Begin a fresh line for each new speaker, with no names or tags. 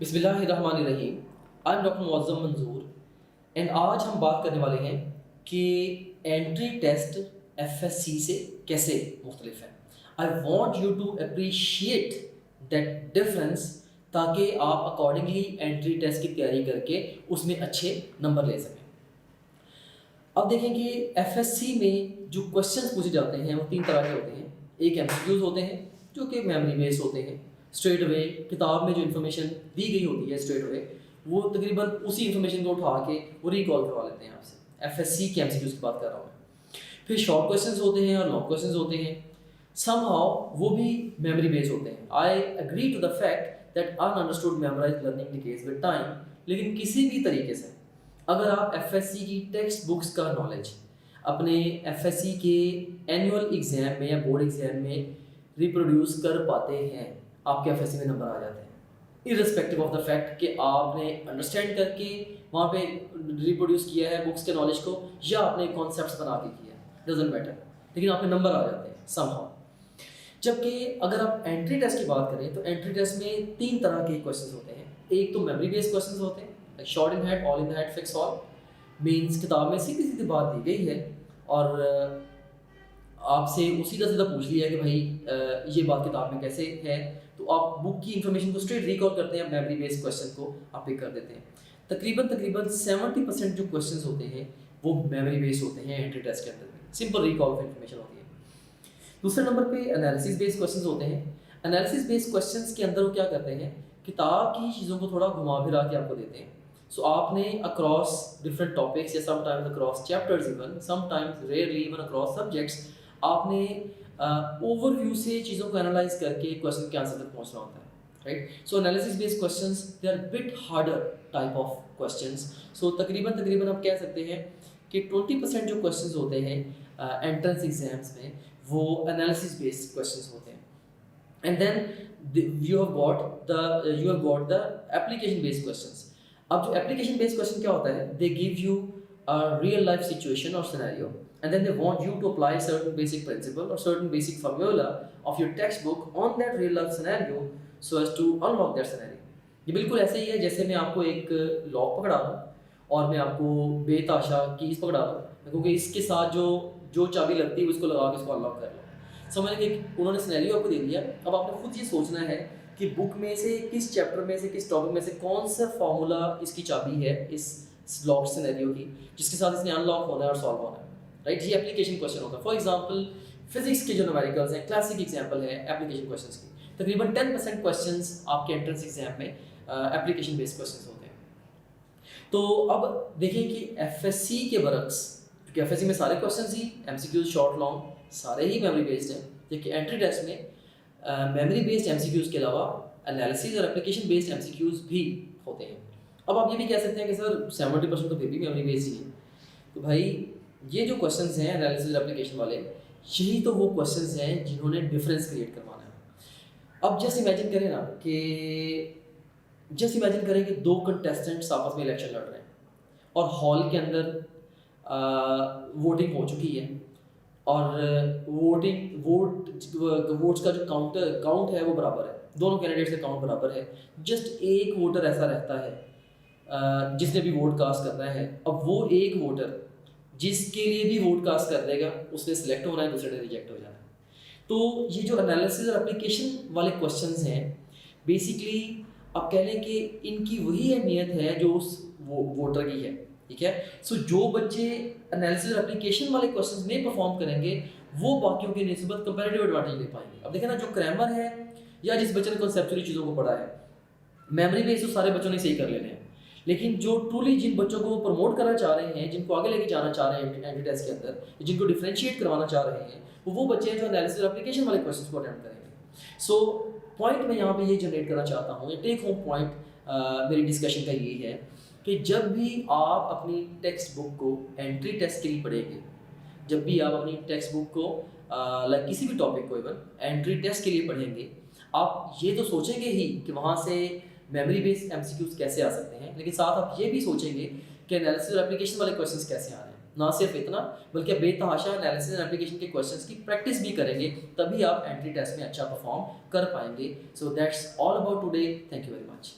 बिस्मिल्लाहिर्रहमानिर्रहीम। I am doctor Muazzam मंजूर and आज हम बात करने वाले हैं कि एंट्री टेस्ट एफएससी से कैसे मुख्तलिफ है। I want you to appreciate that difference ताकि आप अकॉर्डिंगली एंट्री टेस्ट की तैयारी करके उसमें अच्छे नंबर ले सकें। अब देखें कि एफएससी में जो क्वेश्चंस पूछे जाते हैं वो तीन तरह के होते हैं। एक एमसीक्यूज होते हैं जो कि मेमोरी बेस्ड होते हैं। स्ट्रेट अवे किताब में जो इन्फॉर्मेशन दी गई होती है स्ट्रेट अवे वो तकरीबन उसी इन्फॉर्मेशन को उठा के वो रिकॉल करवा लेते हैं आपसे। एफएससी के एमसीक्यूज की बात कर रहा हूँ मैं। फिर शॉर्ट क्वेश्चंस होते हैं और लॉन्ग क्वेश्चंस होते हैं। समहाउ वो भी मेमोरी बेस्ड होते हैं। I agree to the fact that ununderstood memorized learning decays with time, लेकिन किसी भी तरीके से अगर आप एफएससी की टेक्स्ट बुक्स का नॉलेज अपने एफएससी के एनुअल एग्ज़ाम में या बोर्ड एग्ज़ाम में रिप्रोड्यूस कर पाते हैं, आपके एफएससी में नंबर आ जाते हैं इररिस्पेक्टिव ऑफ द फैक्ट कि आपने अंडरस्टैंड करके वहाँ पे रिप्रोड्यूस किया है बुक्स के नॉलेज को या आपने कॉन्सेप्ट्स बना के किया है, डजंट मैटर, लेकिन आपके नंबर आ जाते हैं समहाउ। जबकि अगर आप एंट्री टेस्ट की बात करें तो एंट्री टेस्ट में तीन तरह के क्वेश्चंस होते हैं। एक तो मेमोरी बेस्ड क्वेश्चंस होते हैं, short in head, all in the head, fix all. Means किताब में सीधी सीधी बात दी गई है और आपसे उसी का सीधा पूछ लिया है कि भाई ये बात किताब में कैसे है, तो आप बुक की इन्फॉर्मेशन को स्ट्रेट रिकॉल करते हैं, मेमोरी बेस्ड क्वेश्चन को आप पिक कर देते हैं। तकरीबन 70% जो क्वेश्चन होते हैं वो मेमोरी बेस्ड होते हैं एंट्री टेस्ट के अंदर में, सिंपल रिकॉल ऑफ इन्फॉर्मेशन होती है। दूसरे नंबर पे एनालिसिस बेस्ड क्वेश्चंस होते हैं। एनालिसिस बेस्ड क्वेश्चंस के अंदर वो क्या करते हैं, किताब की चीज़ों को थोड़ा घुमा फिरा के आपको देते हैं। सो आपने अक्रॉस डिफरेंट टॉपिक्स या sometimes across chapters, even sometimes rarely even across subjects, आपने ओवरव्यू से चीज़ों को एनालाइज करके क्वेश्चन के आंसर तक पहुंचना होता है, right. So analysis based questions they are bit harder type of questions. So तकरीबन आप कह सकते हैं कि 20% जो क्वेश्चंस होते हैं एंट्रेंस एग्जाम्स में वो एनालिसिस बेस्ड क्वेश्चंस होते हैं। And then you have got the application based questions. अब जो एप्लीकेशन बेस्ड क्वेश्चन क्या होता है, they give you a real life situation और scenario and then they want you to apply certain basic principle और certain basic formula of your text book on that real life scenario so as to unlock that scenario. ये बिल्कुल ऐसे ही है जैसे मैं आपको एक लॉक पकड़ा दूँ और मैं आपको बेताशा कीज पकड़ा दूँ, क्योंकि इसके साथ जो चाबी लगती है उसको लगा के इसको अनलॉक कर लो। समझ कि उन्होंने सिनेरियो आपको दे दिया, अब आपने खुद ये सोचना है कि बुक में से किस चैप्टर में से किस टॉपिक में से कौन सा फार्मूला इसकी चाबी है इस लॉक सिनेरियो की जिसके साथ इसने अनलॉक होना है और सॉल्व होना है, राइट। ये एप्लीकेशन क्वेश्चन होता है। फॉर एग्जांपल फिजिक्स के जो न्यूमेरिकल्स हैं, क्लासिक एग्जांपल है एप्लीकेशन क्वेश्चंस की। तकरीबन 10% क्वेश्चंस आपके एंट्रेंस एग्जाम में एप्लीकेशन बेस्ड क्वेश्चंस होते हैं। तो अब देखिए कि एफएससी के बरक्स, क्योंकि एफएससी में सारे क्वेश्चंस ही एमसीक्यूज शॉर्ट लॉन्ग सारे ही मेमोरी बेस्ड हैं, जबकि एंट्री टेस्ट में मेमोरी बेस्ड एमसीक्यूज के अलावा एनालिसिस और एप्लीकेशन बेस्ड एमसीक्यूज भी होते हैं। अब आप ये भी कह सकते हैं कि सर 70% तो फिर भी मेमोरी बेस्ड ही है। तो भाई ये जो क्वेश्चंस हैं एनालिसिस और एप्लीकेशन वाले, यही तो वो क्वेश्चंस हैं जिन्होंने डिफरेंस क्रिएट करवाना है। अब जस्ट इमेजिन करें ना कि दो कंटेस्टेंट्स आपस में इलेक्शन लड़ रहे हैं और हॉल के अंदर वोटिंग हो चुकी है और वोट्स का जो काउंट है वो बराबर है, दोनों कैंडिडेट्स का काउंट बराबर है। जस्ट एक वोटर ऐसा रहता है जिसने भी वोट कास्ट करना है। अब वो एक वोटर जिसके लिए भी वोट कास्ट कर देगा उसने सिलेक्ट होना है, दूसरे ने रिजेक्ट हो जाना है। तो ये जो एनालिसिस और एप्लीकेशन वाले क्वेश्चंस हैं, बेसिकली आप कह लें कि इनकी वही अहमियत है जो उस वोटर की है, ठीक है। सो जो बच्चे एनालिसिस और एप्लीकेशन वाले क्वेश्चंस में परफॉर्म करेंगे वो बाकियों की निस्बत कंपैरेटिव एडवांटेज ले पाएंगे। अब देखें ना, जो क्रैमर है या जिस बच्चे ने कॉन्सेप्चुअली चीज़ों को पढ़ा है, मेमोरी बेस तो सारे बच्चों ने सही कर लेने हैं, लेकिन जो ट्रूली जिन बच्चों को प्रमोट करना चाह रहे हैं, जिनको आगे लेके जाना चाह रहे हैं एंट्री टेस्ट के अंदर, जिनको डिफरेंशिएट करवाना चाह रहे हैं, वो बच्चे हैं जो एनालिसिस और एप्लीकेशन वाले क्वेश्चंस को अटेम्प्ट करेंगे। सो पॉइंट मैं यहाँ पे ये जनरेट करना चाहता हूँ, टेक होम पॉइंट मेरी डिस्कशन का ये है कि जब भी आप अपनी टेक्स्ट बुक को एंट्री टेस्ट के लिए पढ़ेंगे, जब भी आप अपनी टेक्स्ट बुक को लाइक किसी भी टॉपिक को इवन एंट्री टेस्ट के लिए पढ़ेंगे, आप ये तो सोचेंगे ही कि वहाँ से मेमोरी बेस्ड एमसीक्यूज कैसे आ सकते हैं, लेकिन साथ आप ये भी सोचेंगे कि एनालिसिस और एप्लीकेशन वाले क्वेश्चंस कैसे आ रहे हैं। ना सिर्फ इतना, बल्कि बेतहाशा एनालिसिस और एप्लीकेशन के क्वेश्चंस की प्रैक्टिस भी करेंगे, तभी आप एंट्री टेस्ट में अच्छा परफॉर्म कर पाएंगे। So that's all about today. Thank you very much.